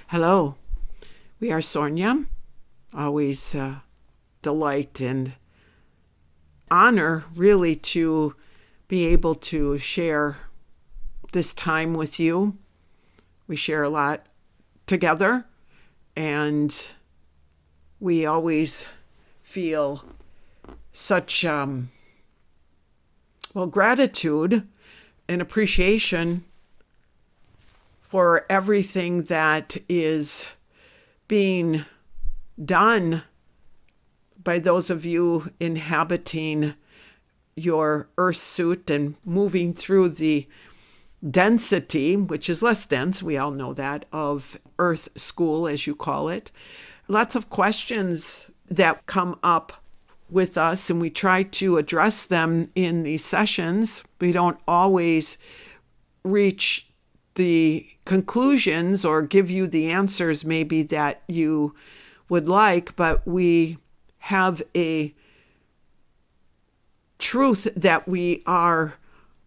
Hello, we are Sornia. Always delight and honor, really, to be able to share this time with you. We share a lot together, and we always feel such gratitude and appreciation for everything that is being done by those of you inhabiting your earth suit and moving through the density, which is less dense, we all know that, of earth school, as you call it. Lots of questions that come up with us, and we try to address them in these sessions. We don't always reach the conclusions or give you the answers maybe that you would like, but we have a truth that we are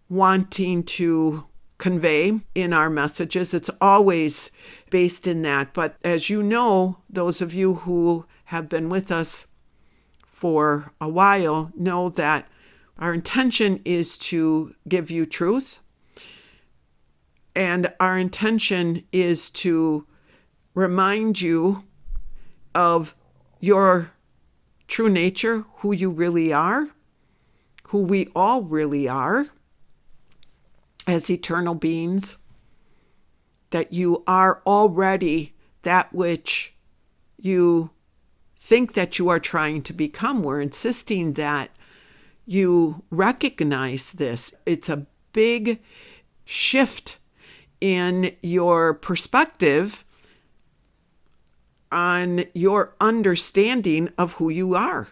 wanting to convey in our messages. It's always based in that. But as you know, those of you who have been with us for a while know that our intention is to give you truth. And our intention is to remind you of your true nature, who you really are, who we all really are as eternal beings, that you are already that which you think that you are trying to become. We're insisting that you recognize this. It's a big shift in your perspective on your understanding of who you are.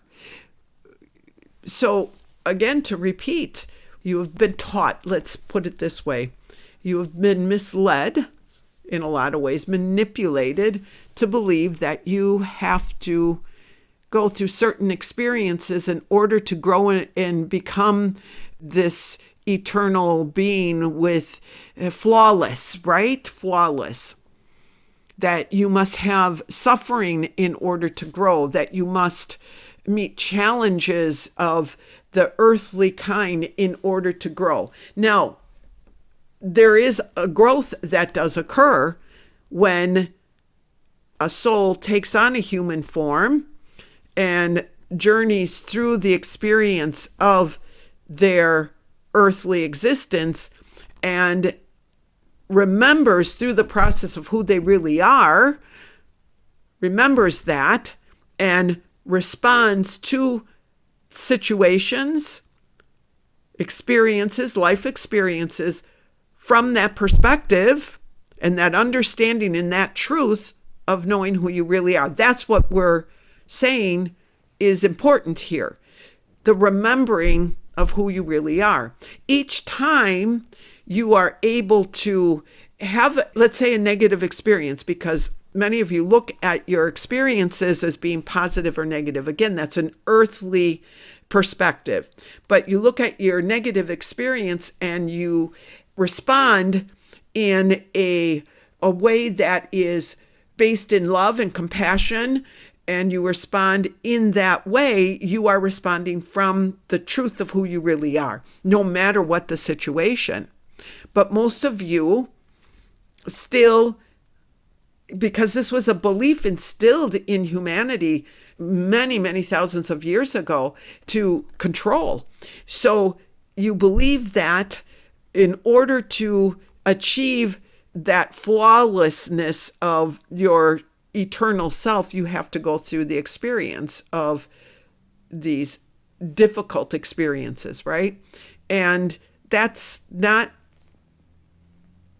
So again, to repeat, you have been taught, let's put it this way, you have been misled in a lot of ways, manipulated to believe that you have to go through certain experiences in order to grow and become this eternal being with flawless, right? Flawless. That you must have suffering in order to grow, that you must meet challenges of the earthly kind in order to grow. Now, there is a growth that does occur when a soul takes on a human form and journeys through the experience of their earthly existence and remembers through the process of who they really are, remembers that and responds to situations, experiences, life experiences from that perspective and that understanding and that truth of knowing who you really are. That's what we're saying is important here. The remembering of who you really are. Each time you are able to have, let's say, a negative experience, because many of you look at your experiences as being positive or negative. Again, that's an earthly perspective. But you look at your negative experience and you respond in a way that is based in love and compassion, and you respond in that way, you are responding from the truth of who you really are, no matter what the situation. But most of you still, because this was a belief instilled in humanity many, many thousands of years ago to control. So you believe that in order to achieve that flawlessness of your eternal self, you have to go through the experience of these difficult experiences, right? And that's not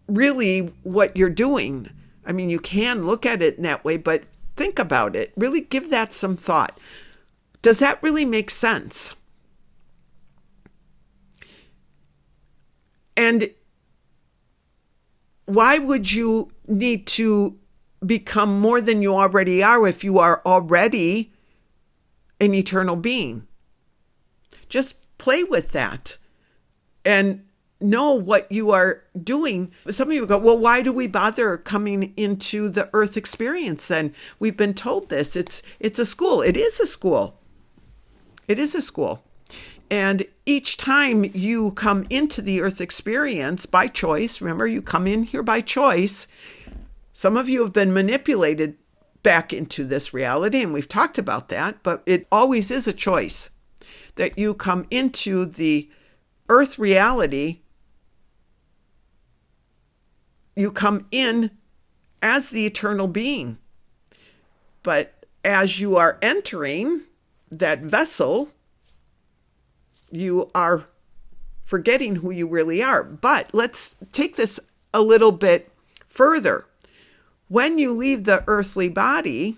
really what you're doing. I mean, you can look at it in that way, but think about it. Really give that some thought. Does that really make sense? And why would you need to become more than you already are if you are already an eternal being? Just play with that and know what you are doing. Some of you go, well, why do we bother coming into the earth experience then? We've been told this. It's a school. It is a school. It is a school. And each time you come into the earth experience by choice, remember, you come in here by choice. Some of you have been manipulated back into this reality, and we've talked about that, but it always is a choice that you come into the earth reality. You come in as the eternal being. But as you are entering that vessel, you are forgetting who you really are. But let's take this a little bit further. When you leave the earthly body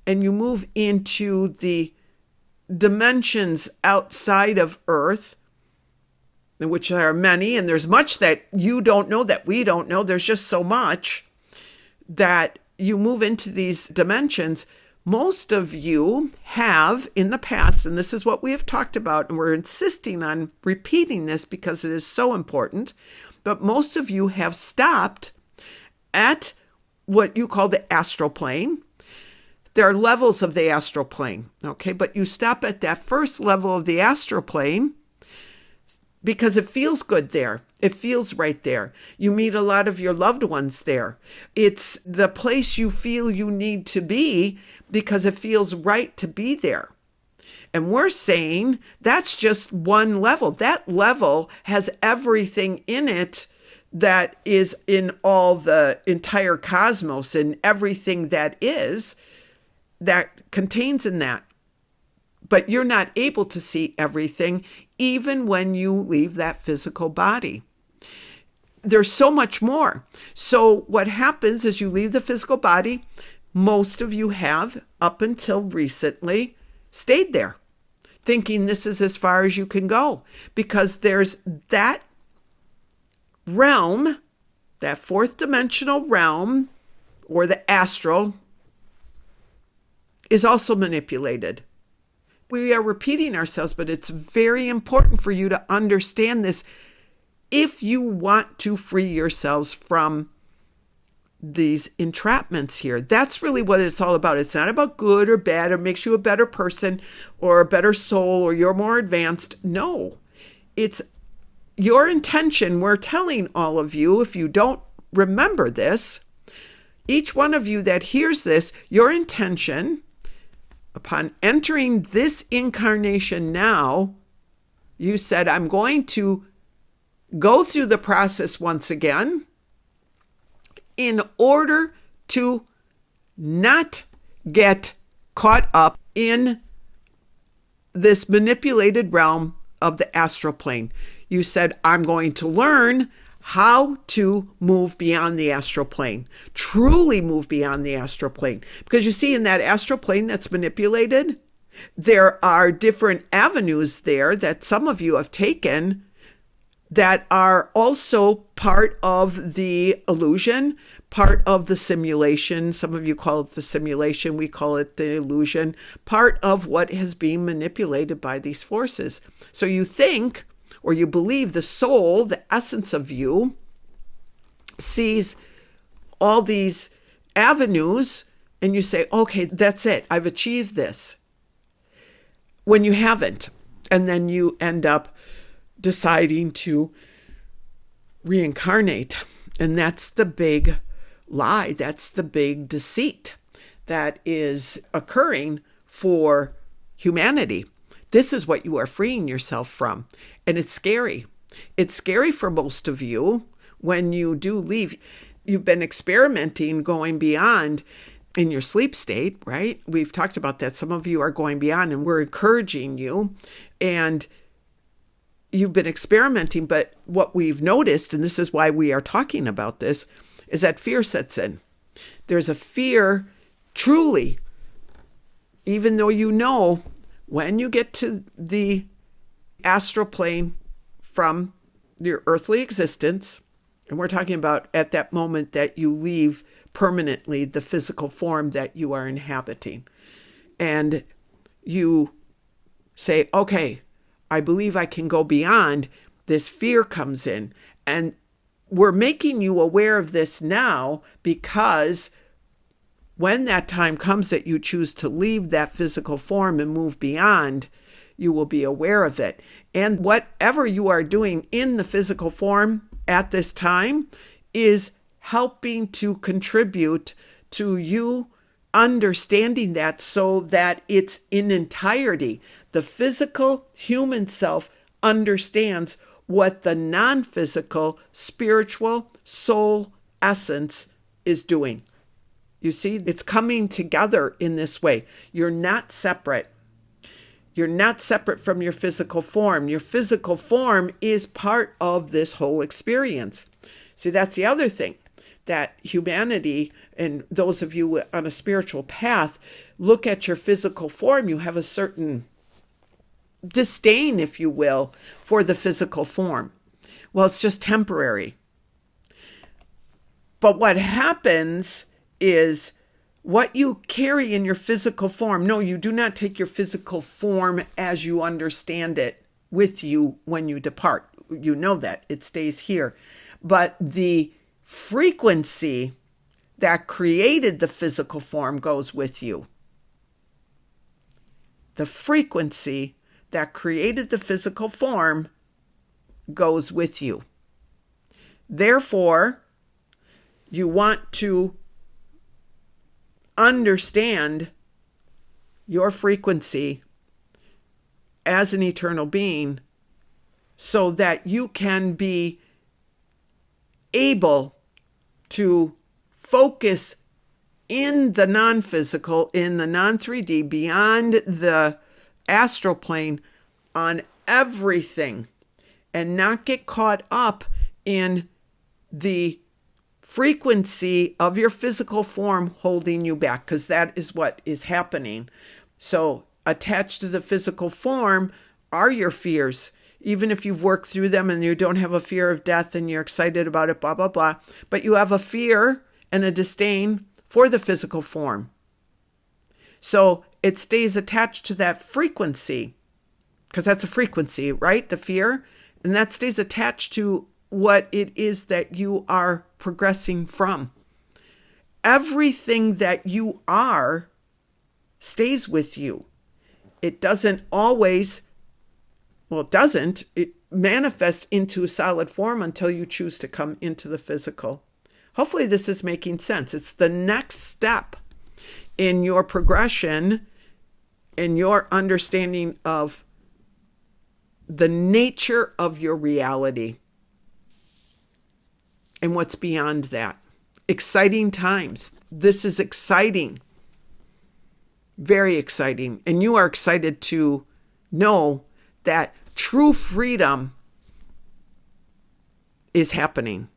and you move into the dimensions outside of earth, which there are many, and there's much that you don't know that we don't know. There's just so much that you move into these dimensions. Most of you have in the past, and this is what we have talked about, and we're insisting on repeating this because it is so important, but most of you have stopped at what you call the astral plane. There are levels of the astral plane, okay? But you stop at that first level of the astral plane because it feels good there. It feels right there. You meet a lot of your loved ones there. It's the place you feel you need to be because it feels right to be there. And we're saying that's just one level. That level has everything in it that is in all the entire cosmos, and everything that is, that contains in that. But you're not able to see everything even when you leave that physical body. There's so much more. So what happens is you leave the physical body. Most of you have, up until recently, stayed there, thinking this is as far as you can go, because there's that realm, that fourth dimensional realm, or the astral, is also manipulated. We are repeating ourselves, but it's very important for you to understand this if you want to free yourselves from these entrapments here. That's really what it's all about. It's not about good or bad or makes you a better person or a better soul or you're more advanced. No, it's your intention. We're telling all of you, if you don't remember this, each one of you that hears this, your intention upon entering this incarnation now, you said, I'm going to go through the process once again in order to not get caught up in this manipulated realm of the astral plane. You said, I'm going to learn how to move beyond the astral plane, truly move beyond the astral plane. Because you see, in that astral plane that's manipulated, there are different avenues there that some of you have taken that are also part of the illusion, part of the simulation. Some of you call it the simulation, we call it the illusion, part of what is being manipulated by these forces. So you think, or you believe, the soul, the essence of you, sees all these avenues, and you say, okay, that's it, I've achieved this, when you haven't. And then you end up deciding to reincarnate. And that's the big lie. That's the big deceit that is occurring for humanity. This is what you are freeing yourself from. And it's scary. It's scary for most of you when you do leave. You've been experimenting going beyond in your sleep state, right? We've talked about that. Some of you are going beyond, and we're encouraging you. And you've been experimenting, but what we've noticed, and this is why we are talking about this, is that fear sets in. There's a fear, truly, even though you know when you get to the astral plane from your earthly existence, and we're talking about at that moment that you leave permanently the physical form that you are inhabiting, and you say, okay, I believe I can go beyond. this fear comes in. And we're making you aware of this now because when that time comes that you choose to leave that physical form and move beyond, you will be aware of it. And whatever you are doing in the physical form at this time is helping to contribute to you understanding that so that it's in entirety. The physical human self understands what the non-physical, spiritual, soul essence is doing. You see, it's coming together in this way. You're not separate. You're not separate from your physical form. Your physical form is part of this whole experience. See, that's the other thing, that humanity and those of you on a spiritual path look at your physical form. You have a certain disdain, if you will, for the physical form. Well, it's just temporary. But what happens is what you carry in your physical form. No, you do not take your physical form as you understand it with you when you depart. You know that it stays here. But the frequency that created the physical form goes with you. The frequency that created the physical form goes with you. Therefore, you want to understand your frequency as an eternal being so that you can be able to focus in the non-physical, in the non-3D, beyond the astral plane on everything and not get caught up in the frequency of your physical form holding you back, because that is what is happening. So attached to the physical form are your fears. Even if you've worked through them and you don't have a fear of death and you're excited about it, blah, blah, blah, but you have a fear and a disdain for the physical form. So it stays attached to that frequency, because that's a frequency, right? The fear. And that stays attached to what it is that you are progressing from. Everything that you are stays with you. It doesn't always, it manifests into a solid form until you choose to come into the physical. Hopefully this is making sense. It's the next step in your progression, in your understanding of the nature of your reality and what's beyond that. Exciting times. This is exciting. Very exciting. And you are excited to know that true freedom is happening.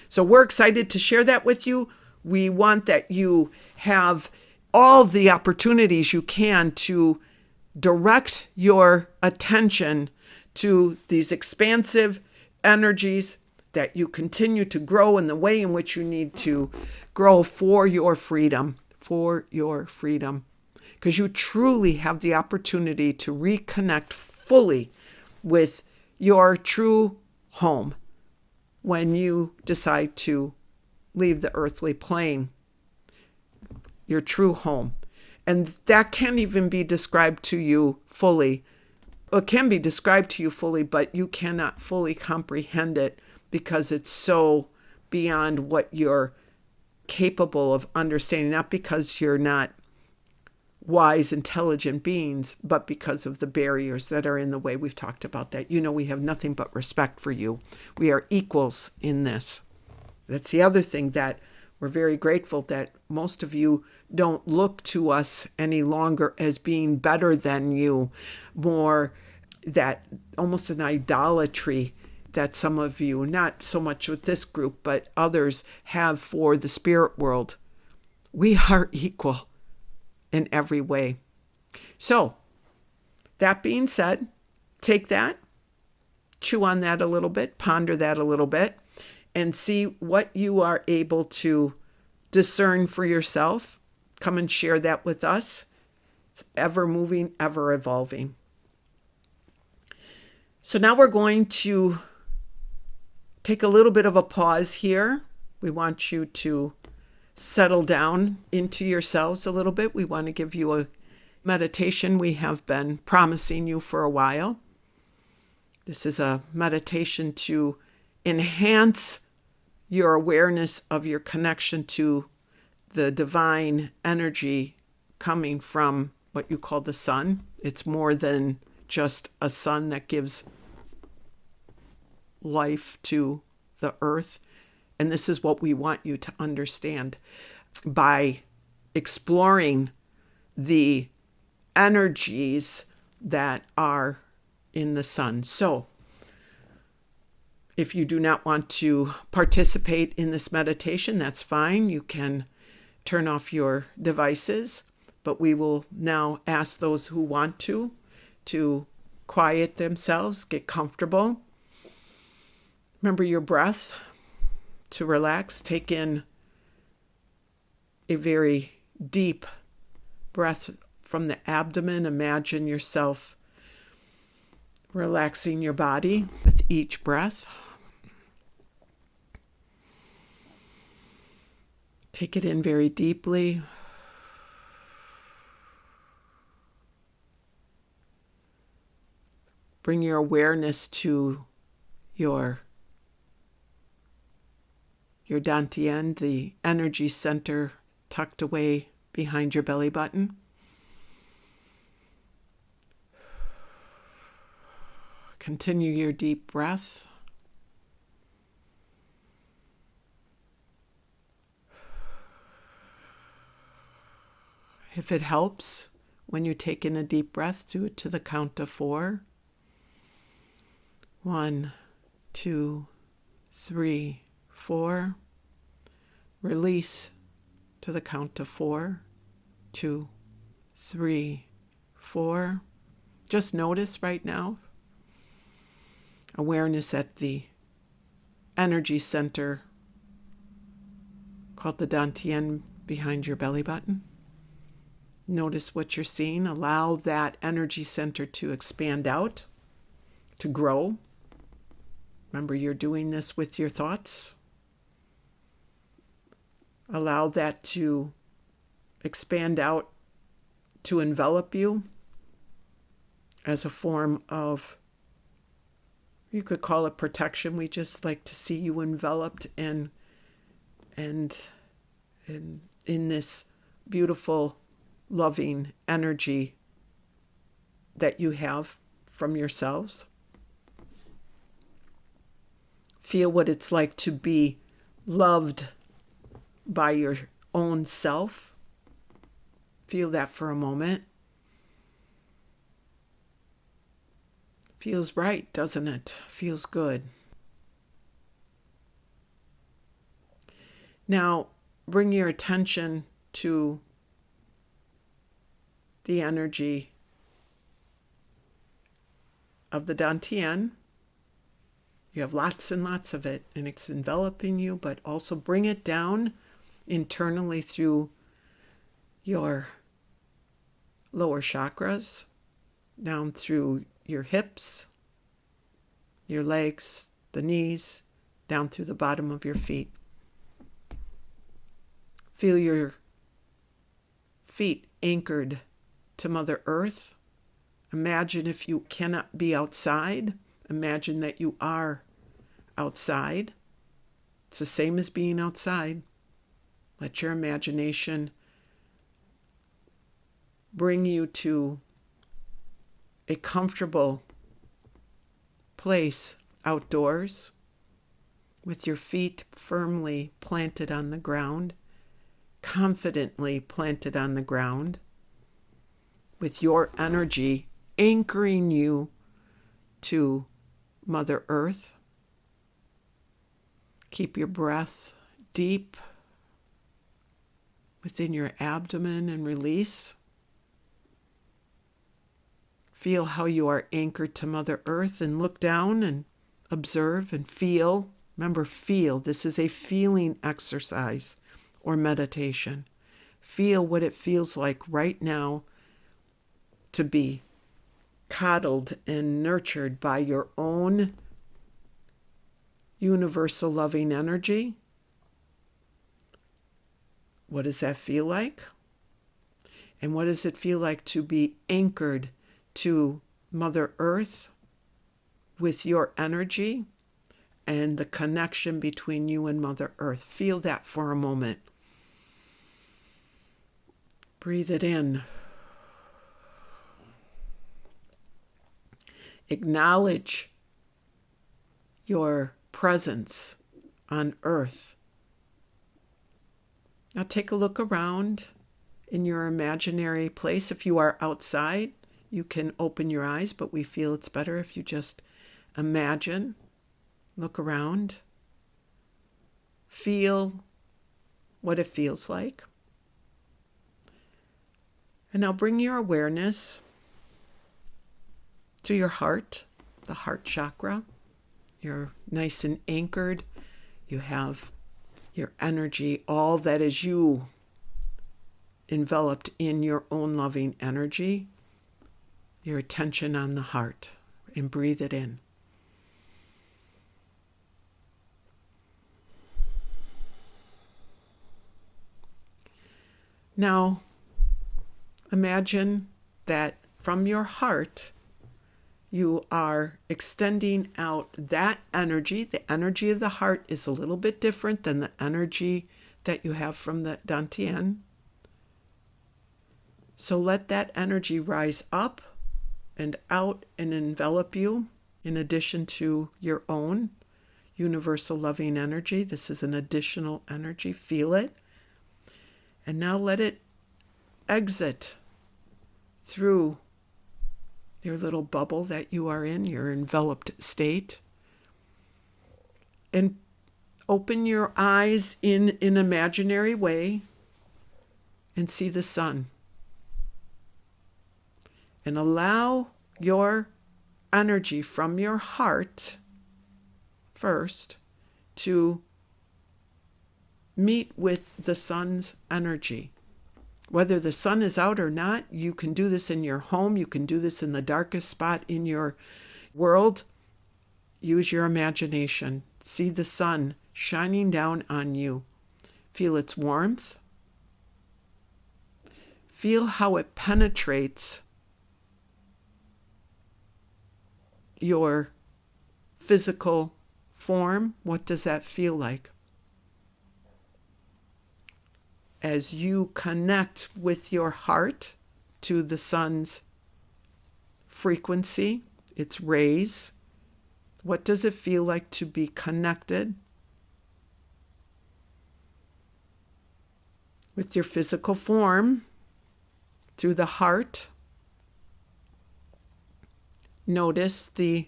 So we're excited to share that with you. We want that you have all the opportunities you can to direct your attention to these expansive energies, that you continue to grow in the way in which you need to grow for your freedom, because you truly have the opportunity to reconnect fully with your true home when you decide to leave the earthly plane, your true home. And that can't even be described to you fully. It can be described to you fully, but you cannot fully comprehend it because it's so beyond what you're capable of understanding, not because you're not wise, intelligent beings, but because of the barriers that are in the way. We've talked about that. You know, we have nothing but respect for you. We are equals in this. That's the other thing, that we're very grateful that most of you don't look to us any longer as being better than you, more that almost an idolatry that some of you, not so much with this group, but others have for the spirit world. We are equal in every way. So, that being said, take that, chew on that a little bit, ponder that a little bit, and see what you are able to discern for yourself. Come and share that with us. It's ever moving, ever evolving. So now we're going to take a little bit of a pause here. We want you to settle down into yourselves a little bit. We want to give you a meditation we have been promising you for a while. This is a meditation to enhance your awareness of your connection to the divine energy coming from what you call the sun. It's more than just a sun that gives life to the earth. And this is what we want you to understand by exploring the energies that are in the sun. So, if you do not want to participate in this meditation, that's fine. You can turn off your devices, but we will now ask those who want to quiet themselves, get comfortable. Remember your breath to relax. Take in a very deep breath from the abdomen. Imagine yourself relaxing your body with each breath. Take it in very deeply. Bring your awareness to your dantian, the energy center tucked away behind your belly button. Continue your deep breath. If it helps, when you take in a deep breath, do it to the count of 4. 1, 2, 3, 4. Release to the count of 4, 2, 3, 4. Just notice right now. Awareness at the energy center called the dantian behind your belly button. Notice what you're seeing. Allow that energy center to expand out, to grow. Remember, you're doing this with your thoughts. Allow that to expand out, to envelop you as a form of, you could call it protection. We just like to see you enveloped and in this beautiful, loving energy that you have from yourselves. Feel what it's like to be loved by your own self. Feel that for a moment. Feels right, doesn't it? Feels good. Now, bring your attention to the energy of the dantian. You have lots and lots of it, and it's enveloping you, but also bring it down internally through your lower chakras, down through your hips, your legs, the knees, down through the bottom of your feet. Feel your feet anchored to Mother Earth. Imagine if you cannot be outside, imagine that you are outside. It's the same as being outside. Let your imagination bring you to a comfortable place outdoors with your feet firmly planted on the ground, confidently planted on the ground, with your energy anchoring you to Mother Earth. Keep your breath deep within your abdomen and release. Feel how you are anchored to Mother Earth and look down and observe and feel. Remember, feel. This is a feeling exercise or meditation. Feel what it feels like right now to be coddled and nurtured by your own universal loving energy. What does that feel like? And what does it feel like to be anchored to Mother Earth with your energy and the connection between you and Mother Earth? Feel that for a moment. Breathe it in. Acknowledge your presence on Earth. Now take a look around in your imaginary place. If you are outside, you can open your eyes, but we feel it's better if you just imagine, look around, feel what it feels like. And now bring your awareness to your heart, the heart chakra. You're nice and anchored. You have your energy, all that is you, enveloped in your own loving energy. Your attention on the heart, and breathe it in. Now, imagine that from your heart, you are extending out that energy. The energy of the heart is a little bit different than the energy that you have from the Dantian. So let that energy rise up and out and envelop you, in addition to your own universal loving energy. This is an additional energy. Feel it. And now let it exit through your little bubble that you are in, your enveloped state. And open your eyes in an imaginary way and see the sun. And allow your energy from your heart first to meet with the sun's energy. Whether the sun is out or not, you can do this in your home. You can do this in the darkest spot in your world. Use your imagination. See the sun shining down on you. Feel its warmth. Feel how it penetrates your physical form. What does that feel like? As you connect with your heart to the sun's frequency, its rays, what does it feel like to be connected with your physical form through the heart? Notice the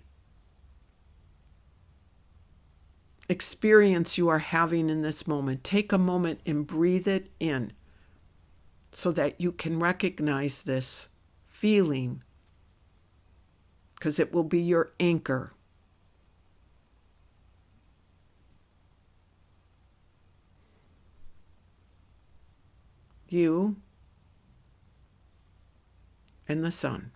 experience you are having in this moment. Take a moment and breathe it in so that you can recognize this feeling, because it will be your anchor. You and the sun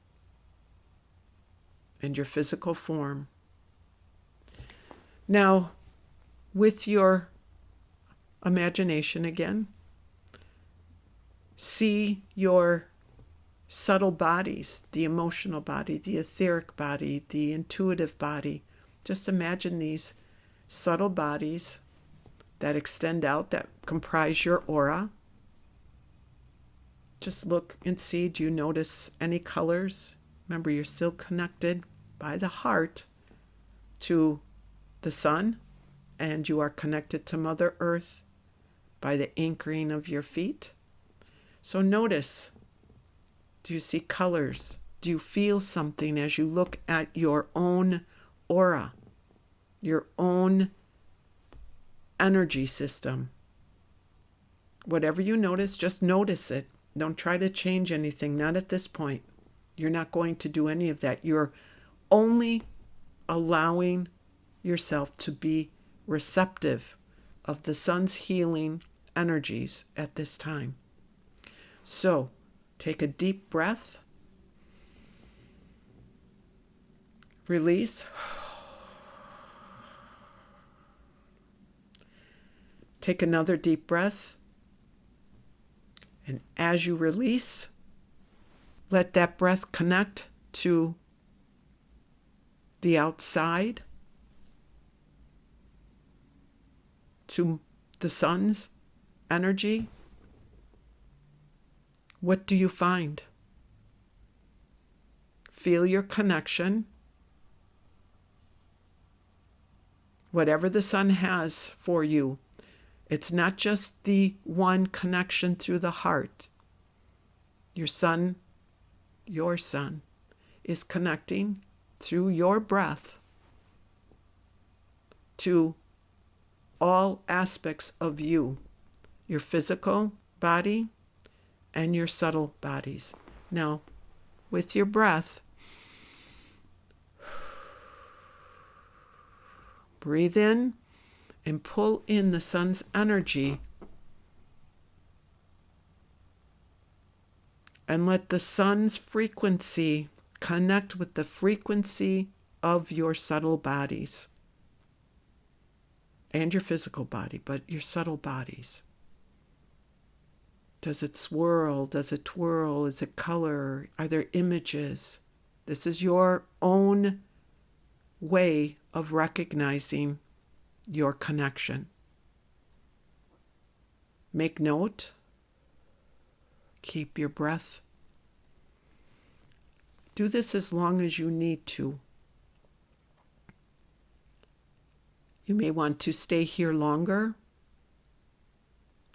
and your physical form. Now, with your imagination again, see your subtle bodies, the emotional body, the etheric body, the intuitive body. Just imagine these subtle bodies that extend out, that comprise your aura. Just look and see, do you notice any colors? Remember, you're still connected by the heart to the sun, and you are connected to Mother Earth by the anchoring of your feet. So notice, do you see colors? Do you feel something as you look at your own aura, your own energy system? Whatever you notice, just notice it. Don't try to change anything, not at this point. You're not going to do any of that. You're only allowing yourself to be receptive of the sun's healing energies at this time. So, take a deep breath. Release. Take another deep breath. And as you release, let that breath connect to the outside, to the sun's energy. What do you find? Feel your connection. Whatever the sun has for you, it's not just the one connection through the heart. Your sun is connecting through your breath to all aspects of you, your physical body and your subtle bodies. Now, with your breath, breathe in and pull in the sun's energy, and let the sun's frequency connect with the frequency of your subtle bodies and your physical body, but your subtle bodies. Does it swirl? Does it twirl? Is it color? Are there images? This is your own way of recognizing your connection. Make note. Keep your breath. Do this as long as you need to. You may want to stay here longer.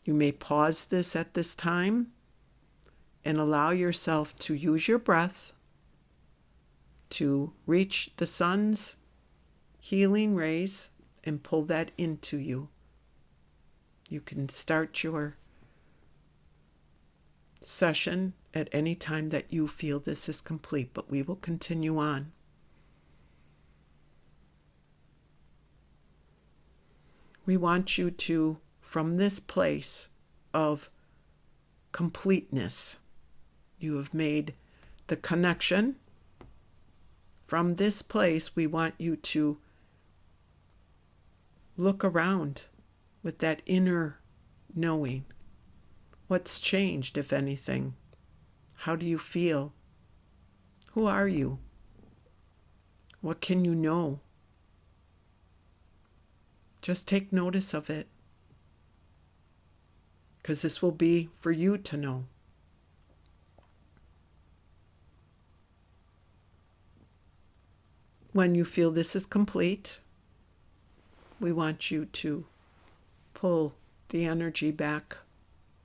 You may pause this at this time and allow yourself to use your breath to reach the sun's healing rays and pull that into you. You can start your session at any time that you feel this is complete, but we will continue on. We want you to, from this place of completeness, you have made the connection. From this place, we want you to look around with that inner knowing. What's changed, if anything? How do you feel? Who are you? What can you know? Just take notice of it, because this will be for you to know. When you feel this is complete, we want you to pull the energy back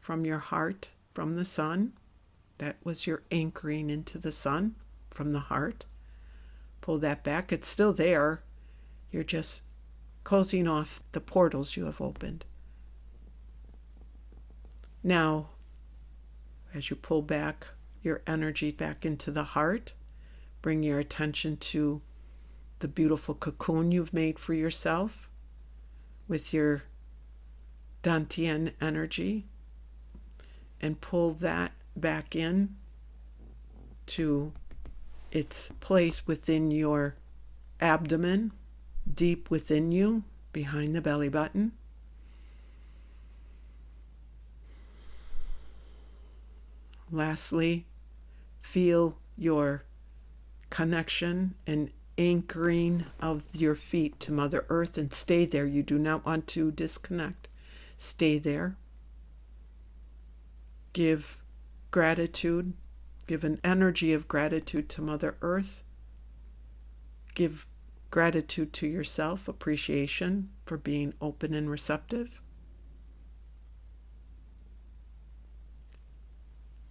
from your heart, from the sun. That was your anchoring into the sun from the heart. Pull that back. It's still there. You're just closing off the portals you have opened. Now, as you pull back your energy back into the heart, bring your attention to the beautiful cocoon you've made for yourself with your Dantian energy, and pull that back in to its place within your abdomen, deep within you, behind the belly button. Lastly, feel your connection and anchoring of your feet to Mother Earth, and stay there. You do not want to disconnect. Stay there. Give gratitude. Give an energy of gratitude to Mother Earth. Give gratitude to yourself, appreciation for being open and receptive.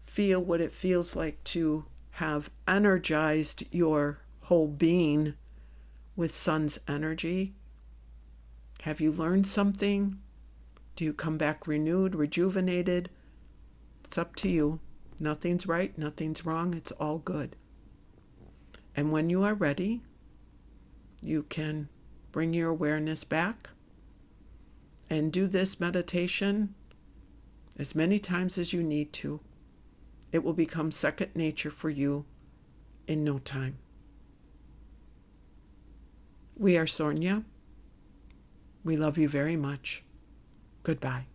Feel what it feels like to have energized your whole being with sun's energy. Have you learned something? Do you come back renewed, rejuvenated? It's up to you. Nothing's right, nothing's wrong. It's all good. And when you are ready, you can bring your awareness back and do this meditation as many times as you need to. It will become second nature for you in no time. We are Sornia. We love you very much. Goodbye.